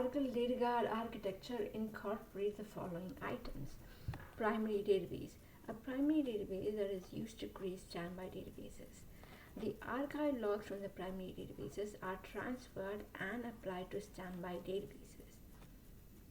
Oracle Dataguard architecture incorporates the following items. Primary database. A primary database that is used to create standby databases. The archive logs from the primary databases are transferred and applied to standby databases.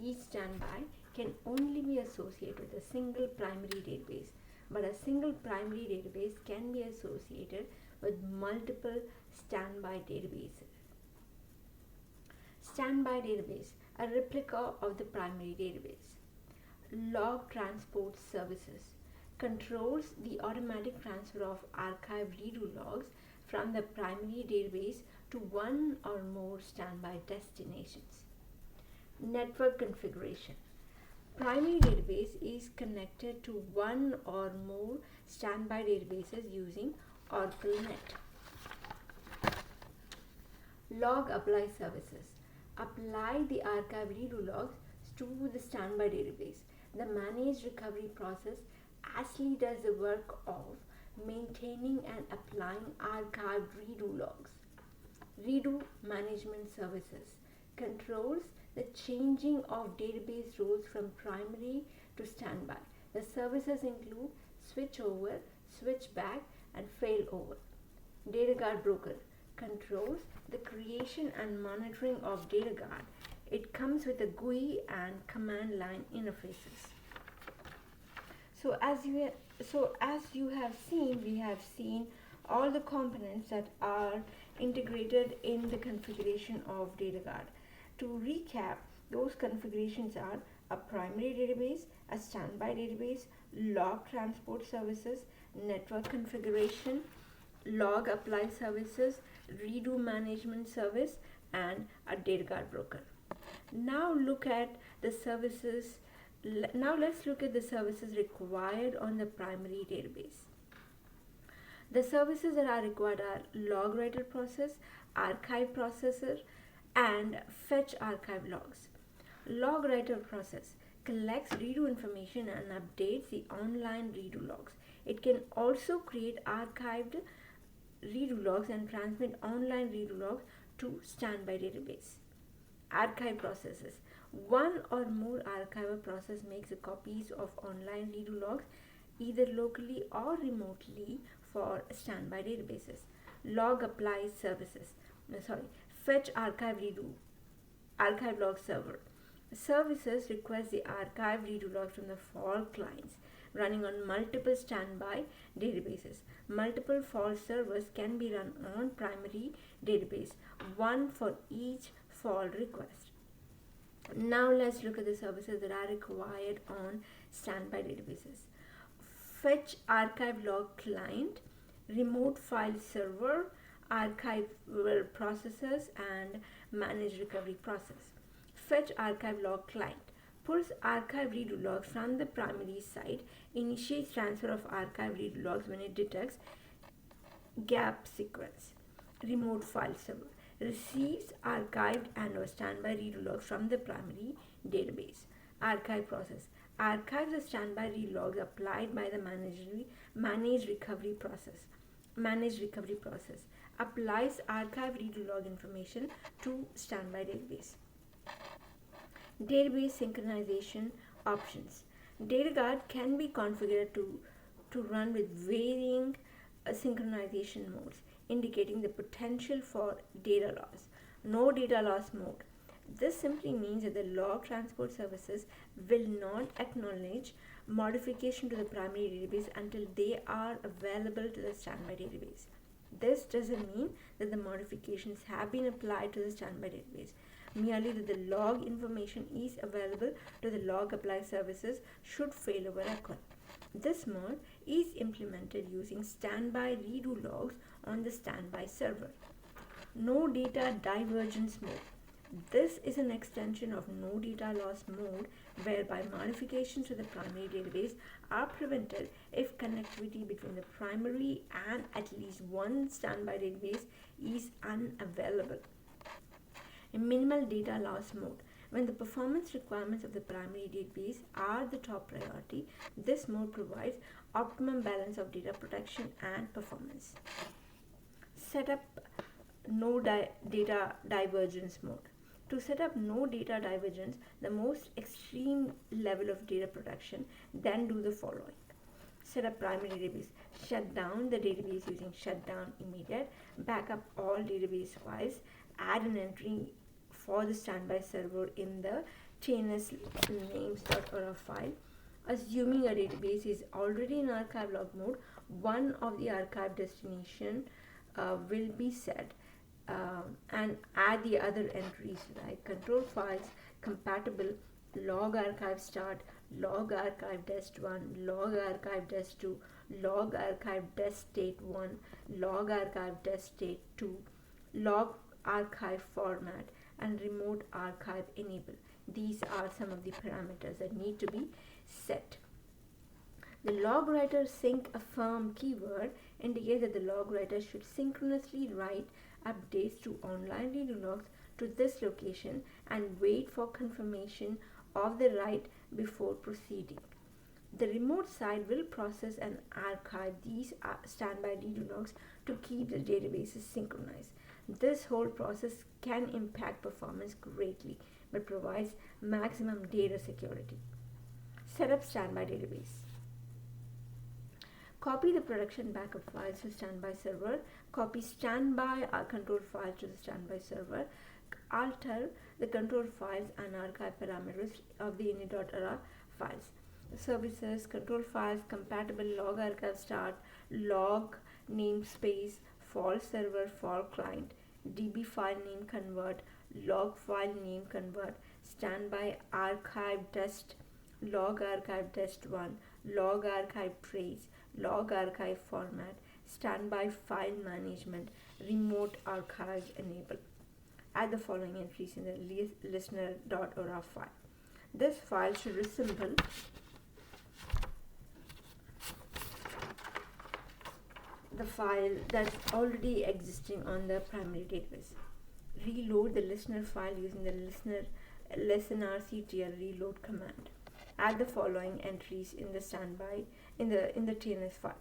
Each standby can only be associated with a single primary database, but a single primary database can be associated with multiple standby databases. Standby database, a replica of the primary database. Log transport services controls the automatic transfer of archive redo logs from the primary database to one or more standby destinations. Network configuration. Primary database is connected to one or more standby databases using Oracle Net. Log apply services. Apply the archive redo logs to the standby database. The managed recovery process actually does the work of maintaining and applying archived redo logs. Redo management services controls the changing of database roles from primary to standby. The services include switchover, switchback, and failover. Dataguard broker controls the creation and monitoring of Dataguard. It comes with a GUI and command line interfaces. So as you have seen, we have seen all the components that are integrated in the configuration of Dataguard. To recap, those configurations are a primary database, a standby database, log transport services, network configuration, log apply services, redo management service, and a Dataguard broker. Now let's look at the services required on the primary database. The services that are required are log writer process, archive processor, and fetch archive logs. Log writer process collects redo information and updates the online redo logs. It can also create archived redo logs and transmit online redo logs to standby database. Archive processes. One or more archiver process makes the copies of online redo logs either locally or remotely for standby databases. Log apply services. Fetch archive log server. Services request the archive redo logs from the fault clients running on multiple standby databases. Multiple fault servers can be run on primary database, one for each fault request. Now let's look at the services that are required on standby databases. Fetch archive log client, remote file server, archival processes, and manage recovery process. Fetch archive log client pulls archive redo logs from the primary site, initiates transfer of archive redo logs when it detects gap sequence. Remote file server receives archived and or standby redo logs from the primary database. Archive process archives the standby redo logs applied by the managed recovery process. Managed recovery process applies archive redo log information to standby database. Database synchronization options. Dataguard can be configured to run with varying synchronization modes, indicating the potential for data loss. No data loss mode. This simply means that the log transport services will not acknowledge modification to the primary database until they are available to the standby database. This doesn't mean that the modifications have been applied to the standby database, merely that the log information is available to the log apply services should failover occur. This mode is implemented using standby redo logs on the standby server. No data divergence mode. This is an extension of no data loss mode whereby modifications to the primary database are prevented if connectivity between the primary and at least one standby database is unavailable. A minimal data loss mode. When the performance requirements of the primary database are the top priority, this mode provides optimum balance of data protection and performance. Set up no data divergence mode. To set up no data divergence, the most extreme level of data protection, then do the following. Set up primary database. Shut down the database using shutdown immediate. Back up all database files. Add an entry for the standby server in the TNS names.aura file. Assuming a database is already in archive log mode, one of the archive destination will be set, and add the other entries like control files compatible, log archive start, log archive dest1, log archive dest2, log archive dest state1, log archive dest state2, log archive format, and remote archive enable. These are some of the parameters that need to be set. The log writer sync affirm keyword indicates that the log writer should synchronously write updates to online redo logs to this location and wait for confirmation of the write before proceeding. The remote side will process and archive these standby redo logs to keep the databases synchronized. This whole process can impact performance greatly but provides maximum data security. Set up standby database. Copy the production backup files to standby server. Copy standby control files to the standby server. Alter the control files and archive parameters of the init.aura files. Services, control files compatible, log archive start, log namespace, false server, false client, db file name convert, log file name convert, standby archive dest, log archive dest1, log archive trace, log archive format, standby file management, remote archives enable. Add the following entries in the listener.aura file. This file should resemble the file that's already existing on the primary database. Reload the listener file using the listenerctl reload command. Add the following entries in the standby in the TNS file.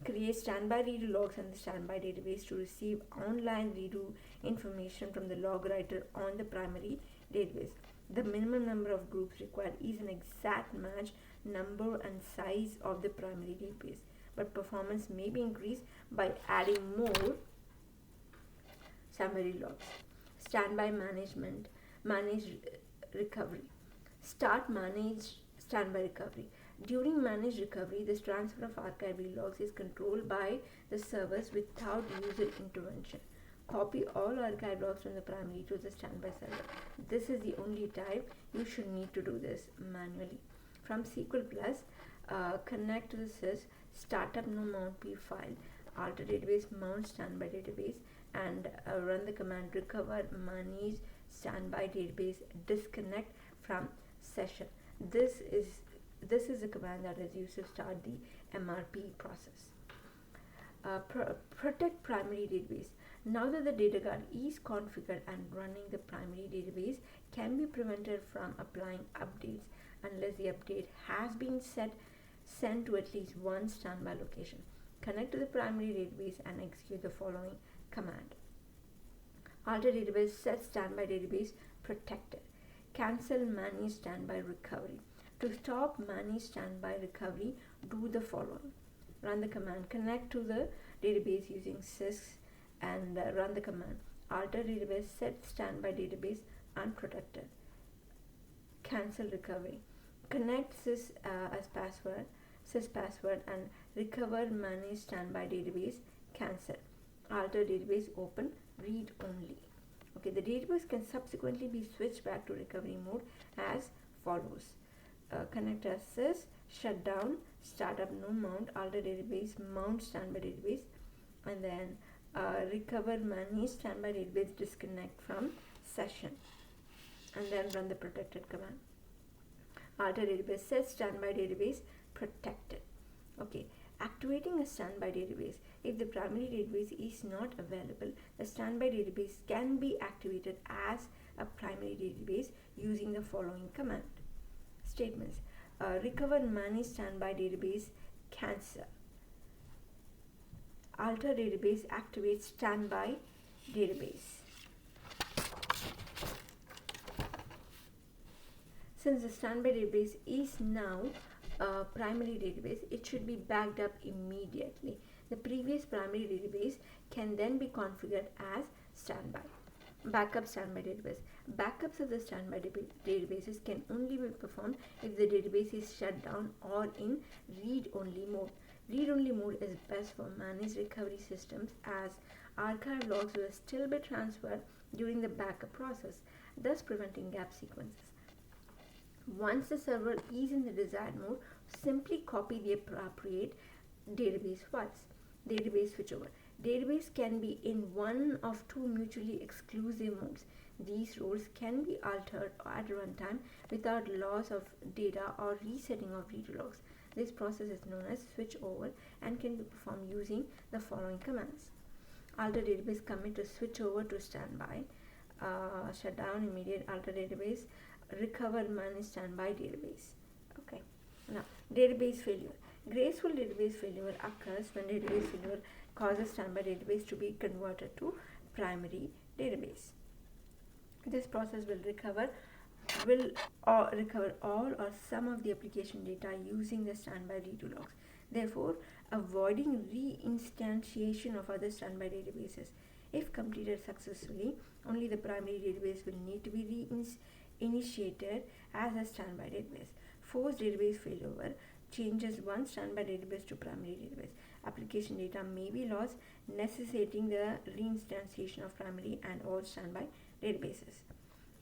Create standby redo logs on the standby database to receive online redo information from the log writer on the primary database. The minimum number of groups required is an exact match number and size of the primary database, but performance may be increased by adding more standby logs. Standby management, manage recovery. Start manage standby recovery. During managed recovery, this transfer of archive logs is controlled by the servers without user intervention. Copy all archive logs from the primary to the standby server. This is the only time you should need to do this manually. From SQL Plus, connect to the sys startup no mount p file, alter database mount standby database, and run the command recover manage standby database disconnect from session. This is a command that is used to start the MRP process. Protect primary database. Now that the DataGuard is configured and running, the primary database can be prevented from applying updates unless the update has been sent to at least one standby location. Connect to the primary database and execute the following command. Alter database set standby database protected. Cancel manage standby recovery. To stop manage standby recovery, do the following. Run the command connect to the database using sys and run the command alter database set standby database unprotected. Cancel recovery. Connect sys password and recover manage standby database. Cancel. Alter database open read only. Okay, the database can subsequently be switched back to recovery mode as follows. Connect as sys, shut down, startup no mount, alter database, mount standby database, and then recover manage standby database disconnect from session, and then run the protected command. Alter database set standby database protected. Okay, activating a standby database. If the primary database is not available, the standby database can be activated as a primary database using the following command. Statements. Recover manage standby database, cancel. Alter database activate standby database. Since the standby database is now a primary database, it should be backed up immediately. The previous primary database can then be configured as standby. Backup standby database. Backups of the standby databases can only be performed if the database is shut down or in read-only mode. Read-only mode is best for managed recovery systems, as archive logs will still be transferred during the backup process, thus preventing gap sequences. Once the server is in the desired mode, simply copy the appropriate database files. Database switchover. Database can be in one of two mutually exclusive modes. These roles can be altered at runtime without loss of data or resetting of read logs. This process is known as switchover and can be performed using the following commands. Alter database commit to switch over to standby. Shut down immediate alter database. Recover manage standby database. Okay. Now, database failure. Graceful database failure occurs when database failure causes standby database to be converted to primary database. This process will recover all or some of the application data using the standby redo logs. Therefore, avoiding reinstantiation of other standby databases. If completed successfully, only the primary database will need to be reinitiated as a standby database. Forced database failover changes one standby database to primary database. Application data may be lost, necessitating the reinstantiation of primary and all standby databases.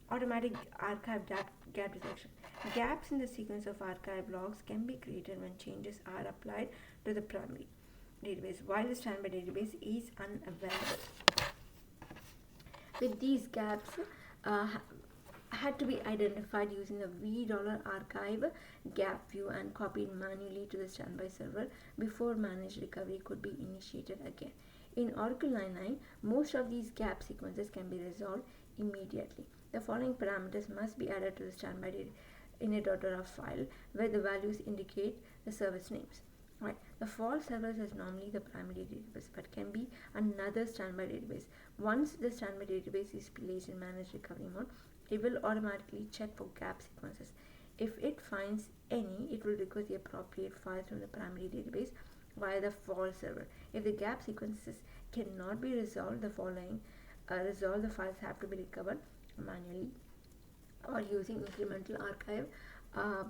Automatic archive gap detection. Gaps in the sequence of archive logs can be created when changes are applied to the primary database while the standby database is unavailable. With these gaps had to be identified using the $archive gap view and copied manually to the standby server before managed recovery could be initiated again. In Oracle 9.9, most of these gap sequences can be resolved immediately. The following parameters must be added to the standby init.rf file, where the values indicate the service names. Right. The false service is normally the primary database, but can be another standby database. Once the standby database is placed in managed recovery mode, it will automatically check for gap sequences. If it finds any, it will request the appropriate files from the primary database via the false server. If the gap sequences cannot be resolved, the files have to be recovered manually or using incremental archive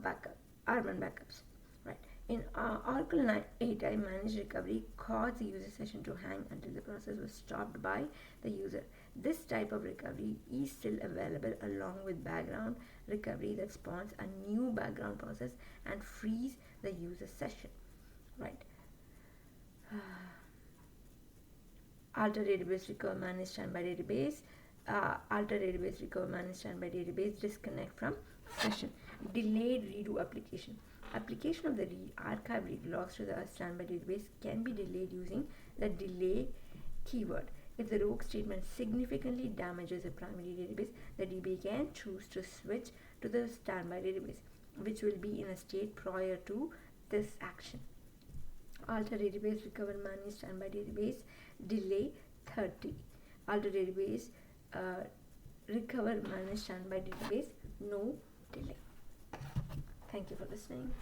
backups. Right. In Oracle 9.8, managed recovery caused the user session to hang until the process was stopped by the user. This type of recovery is still available along with background recovery that spawns a new background process and frees the user session. Right. Alter database recover manage standby database. Alter database recover manage standby database. Disconnect from session. Delayed redo application. Application of the archive read logs to the standby database can be delayed using the delay keyword. If the rogue statement significantly damages a primary database, the DBA can choose to switch to the standby database, which will be in a state prior to this action. Alter database recover manage standby database delay 30. Alter database recover manage standby database no delay. Thank you for listening.